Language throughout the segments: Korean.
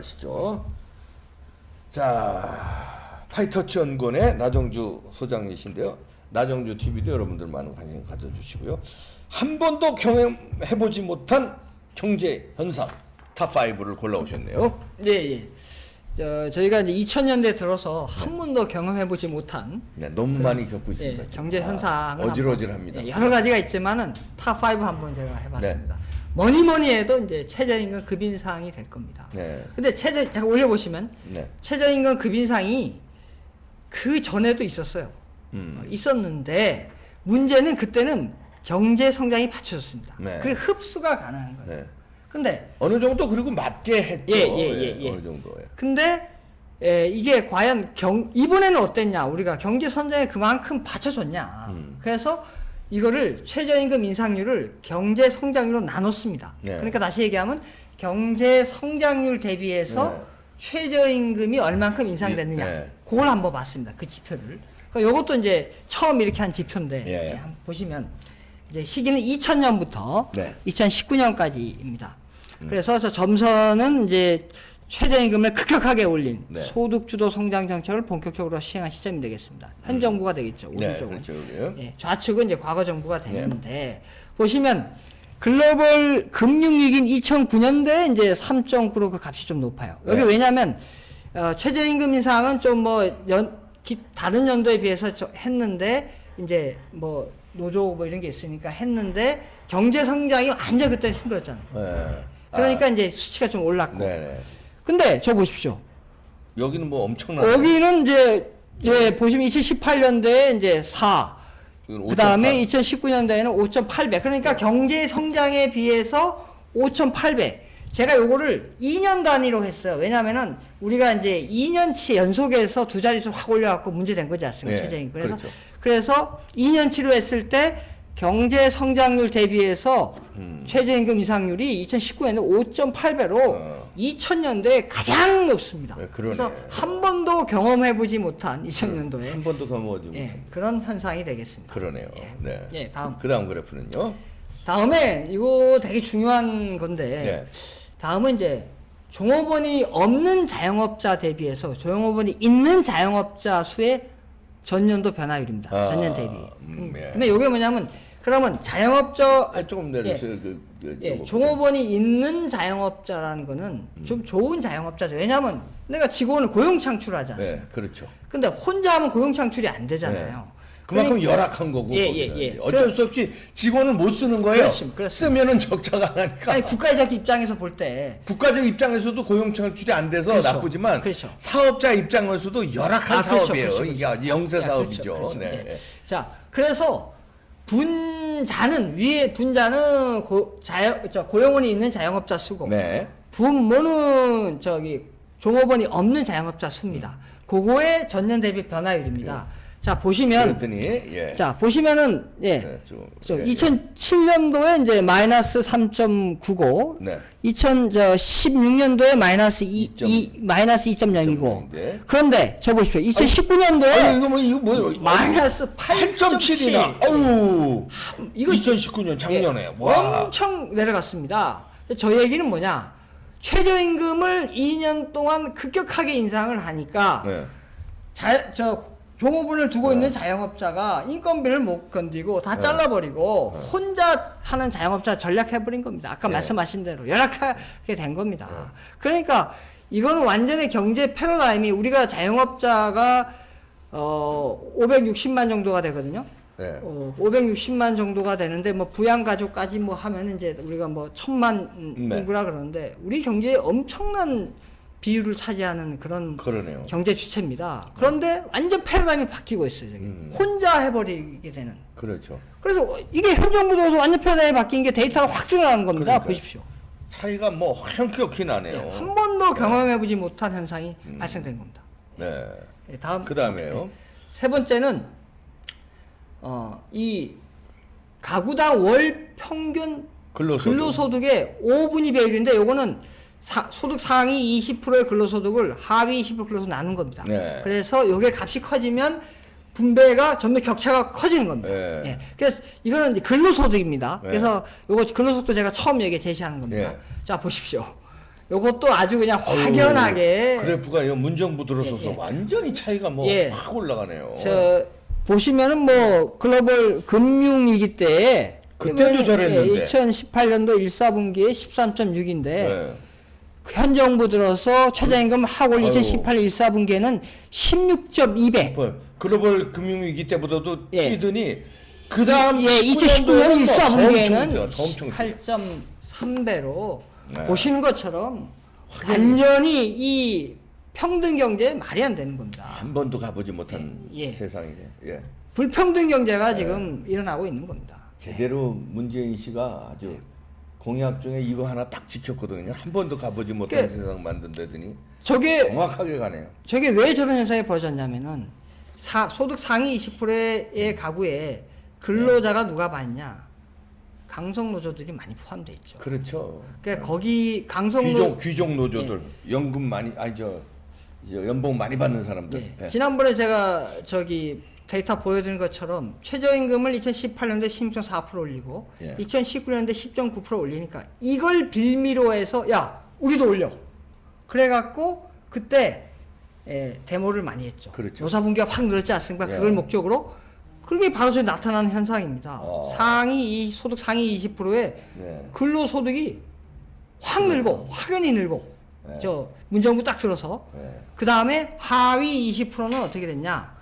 가시죠. 자, 파이터치 연구원의 나정주 소장이신데요. 나정주 TV도 여러분들 많은 관심 가져주시고요. 한 번도 경험해보지 못한 경제 현상 탑5를 골라오셨네요. 네, 예. 저희가 이제 2000년대 들어서 한 번도 경험해보지 못한 너무 많이 겪고 있습니다. 경제 현상을 어질어질합니다. 여러 가지가 있지만은 탑5 한번 제가 해봤습니다. 뭐니 해도 이제 최저임금 급인상이 될 겁니다. 근데 제가 올려보시면 최저임금 급인상이 그 전에도 있었어요. 있었는데 문제는 그때는 경제 성장이 받쳐졌습니다. 그게 흡수가 가능한 거예요. 근데 어느 정도 그리고 맞게 했죠. 어느 정도. 근데 이게 과연 이번에는 어땠냐? 우리가 경제 성장에 그만큼 받쳐줬냐? 그래서 이거를 최저임금 인상률을 경제 성장률로 나눴습니다. 그러니까 다시 얘기하면 경제 성장률 대비해서 최저임금이 얼만큼 인상됐느냐? 그걸 한번 봤습니다. 그 지표를. 그러니까 이것도 이제 처음 이렇게 한 지표인데 한번 보시면 이제 시기는 2000년부터 2019년까지입니다. 그래서 저 점선은 이제 최저임금을 급격하게 올린 소득주도 성장 정책을 본격적으로 시행한 시점이 되겠습니다. 현 정부가 되겠죠. 오른쪽은. 그렇죠. 좌측은 이제 과거 정부가 되는데 보시면 글로벌 금융위기인 2009년도에 이제 3.9로 그 값이 좀 높아요. 여기 왜냐하면 최저임금 인상은 좀 다른 연도에 비해서 했는데 이제 뭐 노조 뭐 이런 게 있으니까 했는데 경제 성장이 완전 그때는 힘들었잖아요. 그러니까 이제 수치가 좀 올랐고. 근데 저 보십시오. 여기는 뭐 엄청나요. 여기는 이제 보시면 2018년도에 이제 4. 그 다음에 2019년도에는 5.8배. 그러니까 경제 성장에 비해서 5.8배. 제가 요거를 2년 단위로 했어요. 왜냐면은 우리가 이제 2년치 연속해서 두 자릿수 확 올려갖고 문제된 거지 않습니까? 최저임금. 그래서 2년치로 했을 때 경제 성장률 대비해서 최저임금 인상률이 2019년에 5.8배로 2000년도에 가장 높습니다. 그래서 한 번도 경험해보지 못한 2000년도에 한 번도 경험하지 못한 그런 현상이 되겠습니다. 그러네요. 다음. 그 다음 그래프는요? 다음에 이거 되게 중요한 건데 다음은 이제 종업원이 없는 자영업자 대비해서 종업원이 있는 자영업자 수의 전년도 변화율입니다. 전년 대비. 근데 이게 뭐냐면 그러면 자영업자 조금 내려주세요. 종업원이 있는 자영업자라는 거는 좀 좋은 자영업자죠. 왜냐하면 내가 직원을 고용 창출하지 않습니까? 그렇죠. 근데 혼자 하면 고용 창출이 안 되잖아요. 그만큼 열악한 거고. 어쩔 수 없이 직원을 못 쓰는 거예요. 쓰면은 적자가 나니까. 아니, 국가적 입장에서 볼 때. 국가적 입장에서도 고용 창출이 안 돼서 나쁘지만 사업자 입장에서도 열악한 사업이에요. 이게 영세 사업이죠. 자, 그래서 분자는 고용원이 있는 자영업자 수고. 분모는 종업원이 없는 자영업자 수입니다. 그거의 전년 대비 변화율입니다. 자, 보시면. 자, 보시면은, 2007년도에 이제 마이너스 3.95. 2016년도에 마이너스 2.0이고. 그런데, 저 보십시오. 2019년도에. 마이너스 8.7이나. 어우. 이거 2019년 작년에. 엄청 내려갔습니다. 저 얘기는 뭐냐. 최저임금을 2년 동안 급격하게 인상을 하니까. 종업원을 두고 있는 자영업자가 인건비를 못 견디고 다 잘라버리고 혼자 하는 자영업자 전략해버린 겁니다. 아까 말씀하신 대로 열악하게 된 겁니다. 그러니까 이거는 완전히 경제 패러다임이 우리가 자영업자가 560만 정도가 되거든요. 560만 정도가 되는데 뭐 부양가족까지 뭐 하면 이제 우리가 뭐 1000만 인구라 그러는데 우리 경제에 엄청난 비율을 차지하는 그런 경제 주체입니다. 그런데 완전 패러다임이 바뀌고 있어요. 혼자 해버리게 되는. 그래서 이게 현 정부 들어서 완전 패러다임이 바뀐 게 데이터가 확 드러나는 겁니다. 보십시오. 차이가 뭐 현격히 나네요. 한 번도 경험해보지 못한 현상이 발생된 겁니다. 다음. 그 다음에요. 세 번째는 이 가구당 월 평균 근로소득의 5분위 비율인데 요거는 소득 상위 20%의 근로소득을 하위 20% 근로소득 나눈 겁니다. 그래서 요게 값이 커지면 분배가 점점 격차가 커지는 겁니다. 그래서 이거는 이제 근로소득입니다. 그래서 요거 근로소득도 제가 처음 여기에 제시하는 겁니다. 자, 보십시오. 요것도 아주 그냥 확연하게 그래프가 이 문정부 들어서서 예, 예. 완전히 차이가 뭐 예. 확 올라가네요. 저 보시면은 뭐 글로벌 금융위기 때 그때도 저랬는데. 2018년도 1사분기에 13.6인데 네. 현 정부 들어서 최저임금 하월 아유. 2018년 1사분기에는 16.2배. 뭐 글로벌 금융위기 때보다도 예. 뛰더니 그 다음 예, 2019년 1사분기에는 더 엄청 8.3배로 네. 보시는 것처럼 완전히 이 평등 경제 말이 안 되는 겁니다. 한 번도 가보지 못한 예. 세상이네. 예. 불평등 경제가 지금 일어나고 있는 겁니다. 제대로 문재인 씨가 아주 공약 중에 이거 하나 딱 지켰거든요. 한 번도 가보지 못한 그- 세상 만든다더니 저게 정확하게 가네요. 왜 저런 현상이 벌어졌냐면은 소득 상위 20%의 가구에 근로자가 누가 받냐? 강성 노조들이 많이 포함돼 있죠. 그렇죠. 그러니까 거기 강성 귀족 노조들 연금 많이 연봉 많이 받는 사람들. 예. 예. 지난번에 제가 저기 데이터 보여드린 것처럼 최저임금을 2018년도에 16.4% 올리고 예. 2019년도에 10.9% 올리니까 이걸 빌미로 해서 야 우리도 올려. 그래갖고 그때 데모를 많이 했죠. 그렇죠. 노사분기가 확 늘었지 않습니까? 예. 그걸 목적으로 그게 바로 저 나타나는 현상입니다. 어. 소득 상위 20%에 예. 근로소득이 확 늘고 확연히 늘고 예. 저 문정부 딱 들어서 예. 그 다음에 하위 20%는 어떻게 됐냐?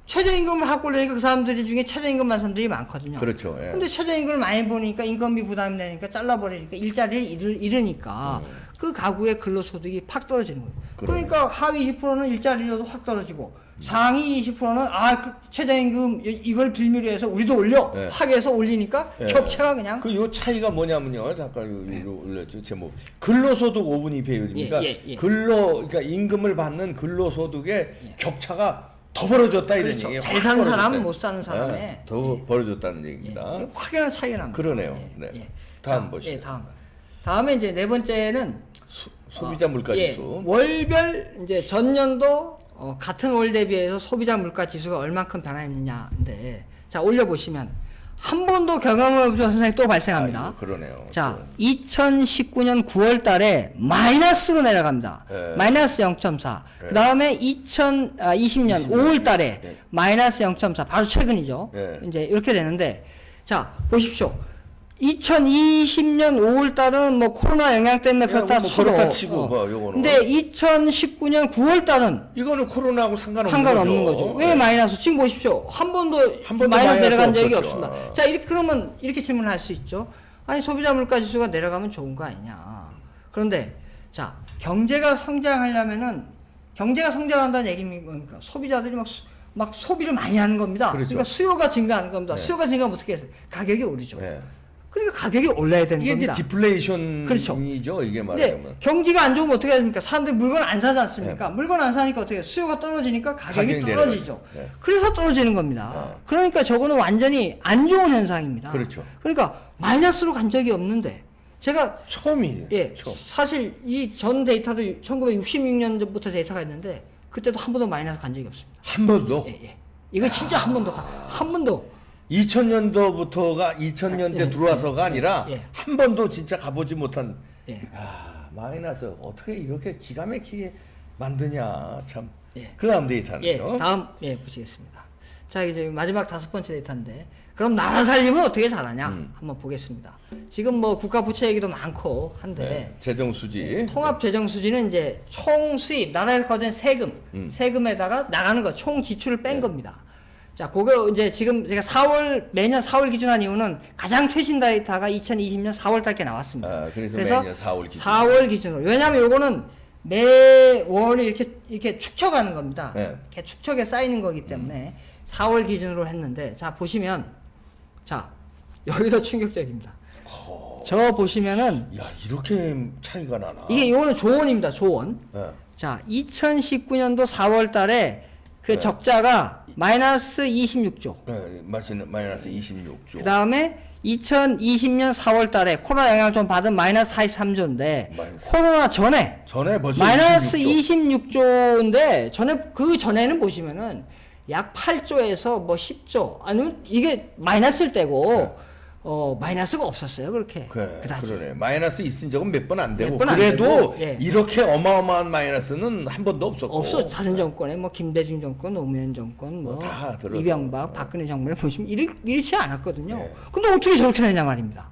최저임금을 하고 올리니까 그 사람들이 중에 최저임금 받는 사람들이 많거든요. 그렇죠. 예. 근데 최저임금을 많이 보니까 인건비 부담이 되니까 잘라버리니까 일자리를 잃으니까 그 가구의 근로소득이 팍 떨어지는 거예요. 그러네. 그러니까 하위 20%는 일자리를 잃어서 확 떨어지고 상위 20%는 그 최저임금 이걸 빌미로 해서 우리도 올려 예. 확 해서 올리니까 예. 격차가 그냥 요 차이가 뭐냐면요. 잠깐 요 올렸죠. 제목. 근로소득 5분위 배율입니까? 예, 예. 그러니까 임금을 받는 근로소득의 격차가 더 벌어졌다 이런 그렇죠. 얘기예요. 잘 확 사는 벌어졌다. 사람은 못 사는 사람의 예, 더 벌어졌다는 얘기입니다. 예, 확연한 차이가 납니다. 그러네요. 네. 다음 자, 보시겠습니다. 다음에 이제 네 번째는 소비자 물가 지수. 월별 이제 전년도 같은 월 대비해서 소비자 물가 지수가 얼만큼 변화했느냐인데 자 올려 보시면 한 번도 경험을 없는 현상이 또 발생합니다. 아이고, 그러네요. 자 2019년 9월 달에 마이너스로 내려갑니다. 예. 마이너스 0.4. 예. 그 다음에 2020년 5월 달에 예. 마이너스 0.4. 바로 최근이죠. 예. 이제 이렇게 되는데 자 보십시오. 2020년 5월 달은 뭐 코로나 영향 때문에 그렇다 뭐 쳐도 그렇다 치고 뭐 요거는. 근데 2019년 9월 달은 이거는 코로나하고 상관없는 거죠. 왜 예. 마이너스? 지금 보십시오. 한 번도 번도 마이너스 마이너스 내려간 적이 없었죠. 없습니다. 자, 그러면 이렇게 질문할 수 있죠. 아니, 소비자 물가 지수가 내려가면 좋은 거 아니냐. 그런데, 자, 경제가 성장하려면은, 경제가 성장한다는 얘기입니까? 소비자들이 막 소비를 많이 하는 겁니다. 그렇죠. 그러니까 수요가 증가하는 겁니다. 네. 수요가 증가하면 어떻게 해서? 가격이 오르죠. 예. 그러니까 가격이 올라야 되는 이게 겁니다. 이제 디플레이션이죠. 그렇죠. 이게 근데 말하자면. 경기가 안 좋으면 어떻게 해야 됩니까? 사람들이 물건을 안 사지 않습니까? 물건 안 사니까 어떻게 해요? 수요가 떨어지니까 가격이 가격이 떨어지죠. 내려가죠. 네. 그래서 떨어지는 겁니다. 네. 그러니까 저거는 완전히 안 좋은 현상입니다. 그렇죠. 그러니까 마이너스로 간 적이 없는데 제가 처음이에요. 예, 처음. 사실 이 전 데이터도 1966년부터 데이터가 있는데 그때도 한 번도 마이너스 간 적이 없습니다. 한 번도. 예, 예. 이거 진짜 한 번도 2000년도부터가 2000년대 예, 들어와서가 아니라 예. 한 번도 진짜 가보지 못한 예. 마이너스 어떻게 이렇게 기가 막히게 만드냐 참. 예. 그 다음 데이터는요. 예, 다음 보시겠습니다. 자, 이제 마지막 5번째 데이터인데 그럼 나라 살림은 어떻게 잘하냐 한번 보겠습니다. 지금 뭐 국가 부채 얘기도 많고 한데 네, 재정 수지. 통합 재정 수지는 이제 총 수입 나라에서 거둔 세금 세금에다가 나가는 거 총 지출을 뺀 겁니다. 자, 그거 이제 지금 제가 매년 4월 기준한 이유는 가장 최신 데이터가 2020년 4월 달께 나왔습니다. 아, 그래서 매년 4월 기준. 4월 기준으로. 왜냐하면 요거는 매월이 이렇게 축척하는 겁니다. 네. 이렇게 축척에 쌓이는 거기 때문에 4월 기준으로 했는데 자, 보시면 자, 여기서 충격적입니다. 저 보시면은 야 이렇게 차이가 나나. 요거는 조원입니다. 조원. 네. 자, 2019년도 4월 달에 그 네. 적자가 마이너스 26조. 네, 마이너스 26조. 그 다음에 2020년 4월 달에 코로나 영향을 좀 받은 마이너스 43조인데, 마이너스. 코로나 전에 벌써 마이너스 26조. 26조인데, 그 전에는 보시면은 약 8조에서 뭐 10조, 아니면 이게 마이너스일 때고, 마이너스가 없었어요. 그렇게. 그다지. 그러네. 마이너스 있은 적은 몇 번 안 되고 몇번안 그래도 되고, 예. 이렇게 어마어마한 마이너스는 한 번도 없었고. 없어. 다른 정권에 뭐 김대중 정권, 노무현 정권, 뭐 다 들어서. 이명박, 박근혜 정권에 보시면 이렇지 않았거든요. 예. 근데 어떻게 저렇게 되냐 말입니다.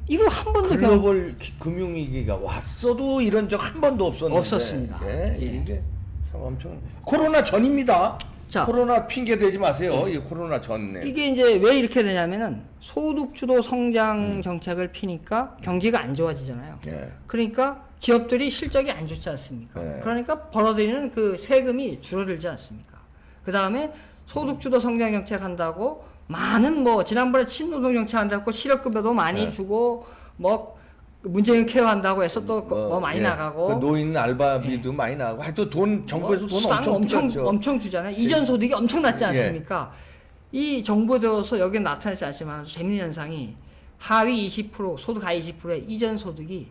이거 한 번도 글로벌 금융위기가 왔어도 이런 적 한 번도 없었는데. 없었습니다. 예, 예. 이게 참 엄청 코로나 전입니다. 자. 코로나 핑계 대지 마세요. 이 코로나 전에. 이게 이제 왜 이렇게 되냐면은 소득주도 성장 정책을 피니까 경기가 안 좋아지잖아요. 예. 그러니까 기업들이 실적이 안 좋지 않습니까? 네. 그러니까 벌어들이는 그 세금이 줄어들지 않습니까? 그 다음에 소득주도 성장 정책 한다고 많은 뭐 지난번에 친노동 정책 한다고 실업급여도 많이 네. 주고 뭐 문재인 케어한다고 해서 또 뭐 많이 예. 나가고 그 노인 알바비도 많이 나가고 하여튼 돈 정부에서 돈 수당 엄청 줬죠. 엄청 주잖아요. 이전 소득이 엄청 낮지 않습니까? 이 정부 들어서 여기 나타나지 않지만 아주 재밌는 현상이 하위 20% 소득 하위 20%의 이전 소득이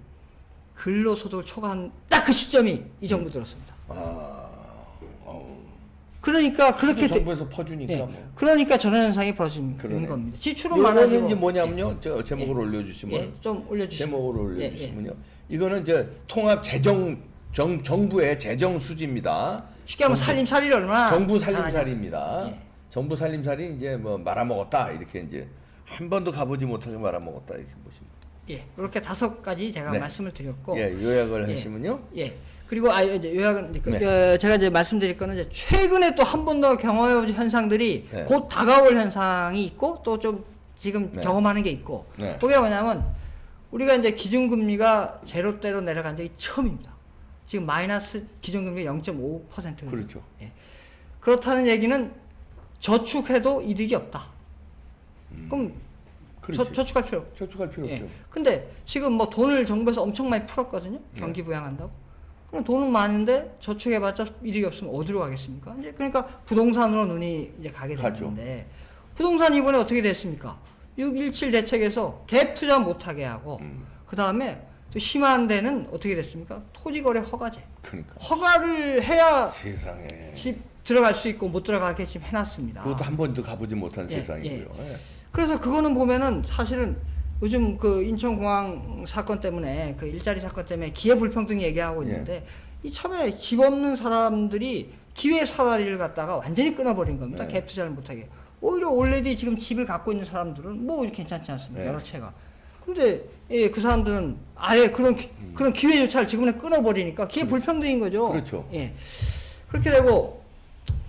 근로소득을 초과한 딱 그 시점이 이 정부 들었습니다. 그러니까 그렇게 정부에서 퍼주니까 예. 뭐. 그러니까 저런 현상이 벌어지는 그러네. 겁니다. 지출은 이거는 많아지고 이제 뭐냐면요. 저 제목을 올려주시면 예, 좀 올려주시면 제목을 올려주시면요. 이거는 이제 통합 정부의 재정 수지입니다. 쉽게 하면 살림살이를 얼마나 정부 잘하냐. 살림살이입니다. 예. 정부 살림살이 이제 뭐 말아먹었다 이렇게 이제 한 번도 가보지 못하게 말아먹었다 이렇게 보시면. 예, 이렇게 5가지 제가 네. 말씀을 드렸고 예, 요약을 예. 하시면요. 예. 그리고 이제 요약은 네. 제가 이제 말씀드릴 거는 이제 최근에 또 한 번 더 경험해본 현상들이 네. 곧 다가올 현상이 있고 또 좀 지금 네. 경험하는 게 있고 네. 그게 뭐냐면 우리가 이제 기준금리가 제로대로 내려간 적이 처음입니다. 지금 마이너스 기준금리가 0.5%. 그렇죠. 예. 그렇다는 얘기는 저축해도 이득이 없다. 그럼 그렇지. 저축할 필요 저축할 필요 예. 없죠. 근데 지금 뭐 돈을 정부에서 엄청 많이 풀었거든요. 경기 부양한다고. 그럼 돈은 많은데 저축해봤자 이득이 없으면 어디로 가겠습니까? 이제 그러니까 부동산으로 눈이 이제 가게 가죠. 되는데 부동산 이번에 어떻게 됐습니까? 6.17 대책에서 갭 투자 못하게 하고 그 다음에 또 심한 데는 어떻게 됐습니까? 토지거래 허가제. 그러니까. 허가를 해야 세상에. 집 들어갈 수 있고 못 들어가게 지금 해놨습니다. 그것도 한 번도 가보지 못한 예, 세상이고요. 예. 그래서 그거는 보면은 사실은 요즘 그 인천공항 사건 때문에 그 일자리 사건 때문에 기회 불평등 얘기하고 있는데 이 처음에 집 없는 사람들이 기회 사다리를 갖다가 완전히 끊어버린 겁니다. 네. 갭 투자를 못하게. 오히려 올레디 지금 집을 갖고 있는 사람들은 뭐 괜찮지 않습니까? 네. 여러 채가. 근데 예, 그 사람들은 아예 그런 기회조차를 지금은 끊어버리니까 기회 불평등인 거죠. 그렇죠. 예. 그렇게 되고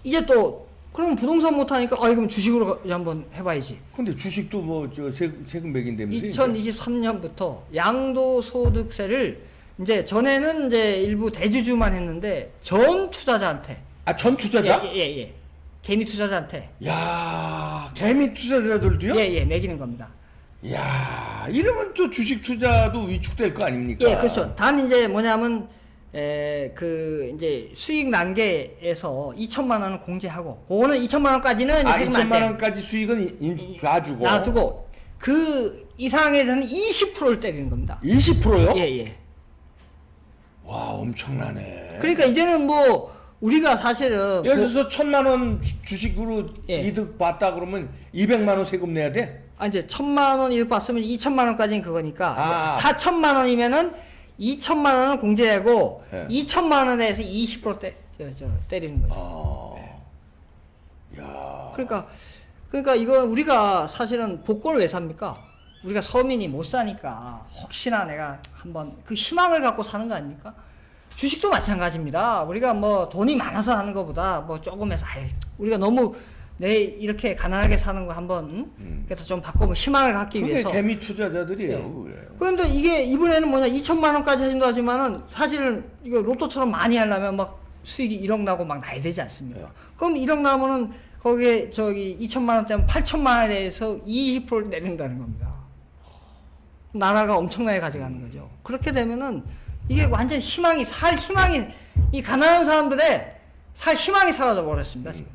이제 또 그럼 부동산 못하니까 그럼 주식으로 한번 해봐야지. 근데 주식도 뭐 저 세금 매긴다면서 2023년부터 양도소득세를 이제 전에는 이제 일부 대주주만 했는데 전 투자자한테 전 투자자? 예. 개미 투자자한테 야, 개미 투자자들도요? 예, 매기는 겁니다. 야, 이러면 또 주식 투자도 위축될 거 아닙니까? 예, 그렇죠. 단 이제 뭐냐면 그 이제 수익 단계에서 2천만 원을 공제하고 그거는 2천만 원까지는 2천만 원까지 수익은 놔주고 놔두고 그 이상에 대해서는 20%를 때리는 겁니다. 20%요? 예. 와, 엄청나네. 그러니까 이제는 뭐 우리가 사실은 예를 들어서 1,000만 원 주식으로 예. 이득 봤다 그러면 200만 원 세금 내야 돼? 이제 1,000만 원 이득 봤으면 2천만 원까지는 그거니까 4천만 원이면은 2천만 원은 공제하고 예. 2천만 원에서 20% 때리는 거죠. 야. 그러니까 이거 우리가 사실은 복권을 왜 삽니까? 우리가 서민이 못 사니까 혹시나 내가 한번 그 희망을 갖고 사는 거 아닙니까? 주식도 마찬가지입니다. 우리가 뭐 돈이 많아서 하는 것보다 뭐 조금 해서 우리가 너무 이렇게 가난하게 사는 거 한번 그래서 좀 바꾸면 희망을 갖기 그게 위해서. 개미 투자자들이에요. 예. 그런데 이게 이번에는 뭐냐 2천만 원까지 해준다 하지만은 사실은 이거 로또처럼 많이 하려면 막 수익이 1억 나고 막 나야 되지 않습니까? 네. 그럼 1억 나면은 거기에 2천만 원 때문에 8천만 원에 대해서 20%를 내린다는 겁니다. 나라가 엄청나게 가져가는 거죠. 그렇게 되면은 이게 완전 희망이 이 가난한 사람들의 희망이 사라져 버렸습니다. 지금.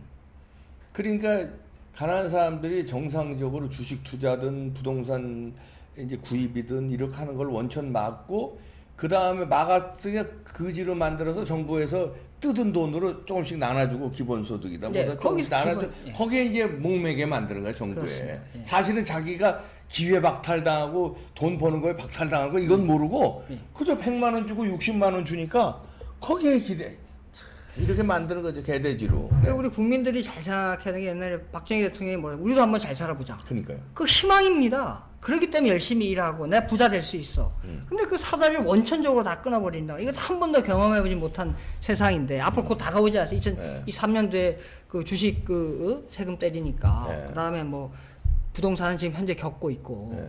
그러니까 가난한 사람들이 정상적으로 주식 투자든 부동산 이제 구입이든 이렇게 하는 걸 원천 막고 그 다음에 막았으니까 그지로 만들어서 정부에서 뜯은 돈으로 조금씩 나눠주고 기본소득이다. 네, 뭐다 조금씩 나눠줘. 예. 거기에 이제 목매게 만드는 거야 정부에. 그렇습니다. 예. 사실은 자기가 기회 박탈당하고 돈 버는 거에 박탈당하고 이건 모르고 그저 100만 원 주고 60만 원 주니까 거기에 기대. 참, 이렇게 만드는 거죠, 개돼지로. 네. 우리 국민들이 잘 생각해야 되는 게 옛날에 박정희 대통령이 뭐라 우리도 한번 잘 살아보자. 그러니까요. 그 희망입니다. 그렇기 때문에 열심히 일하고 내가 부자 될 수 있어. 근데 그 사다리를 원천적으로 다 끊어버린다. 이거 한 번도 경험해보지 못한 세상인데 앞으로 곧 다가오지 않습니까? 네. 2023년도에 그 주식 세금 때리니까 네. 그다음에 뭐 부동산은 지금 현재 겪고 있고. 네.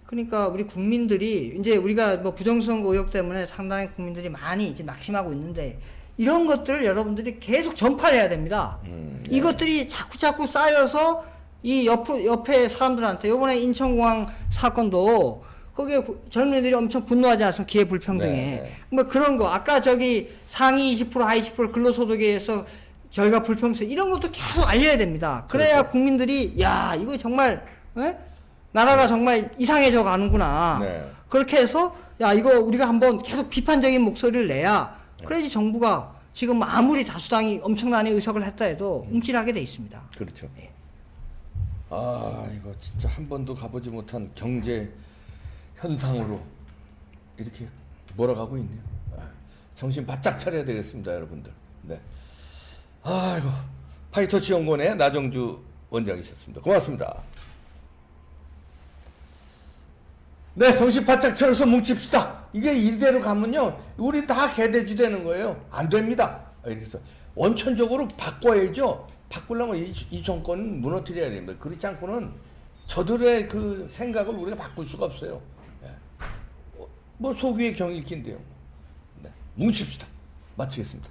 그러니까 우리 국민들이 이제 우리가 뭐 부정선거 의혹 때문에 상당히 국민들이 많이 이제 낙심하고 있는데 이런 것들을 여러분들이 계속 전파를 해야 됩니다. 네. 이것들이 자꾸 쌓여서 이 옆에 사람들한테 요번에 인천공항 사건도 거기에 젊은이들이 엄청 분노하지 않습니까? 기회불평등에. 네. 뭐 그런 거 아까 저기 상위 20% 하위 10% 근로소득에 의해서 결과 불평등 이런 것도 계속 알려야 됩니다. 그래야 그렇죠. 국민들이 야 이거 정말 나라가 정말 이상해져 가는구나. 네. 그렇게 해서 야 이거 우리가 한번 계속 비판적인 목소리를 내야 그래야지 정부가 지금 아무리 다수당이 엄청난 의석을 했다 해도 움찔하게 돼 있습니다. 그렇죠. 네. 아, 이거 진짜 한 번도 가보지 못한 경제 현상으로 이렇게 몰아가고 있네요. 아, 정신 바짝 차려야 되겠습니다, 여러분들. 네. 아이고, 파이터치 연구원의 나정주 원장이셨습니다. 고맙습니다. 네, 정신 바짝 차려서 뭉칩시다. 이게 이대로 가면요, 우리 다 개돼지 되는 거예요. 안 됩니다. 이렇게 해서 원천적으로 바꿔야죠. 바꾸려면 이 정권은 무너뜨려야 됩니다. 그렇지 않고는 저들의 그 생각을 우리가 바꿀 수가 없어요. 예. 뭐 소귀의 경일기인데요. 네. 뭉칩시다. 마치겠습니다.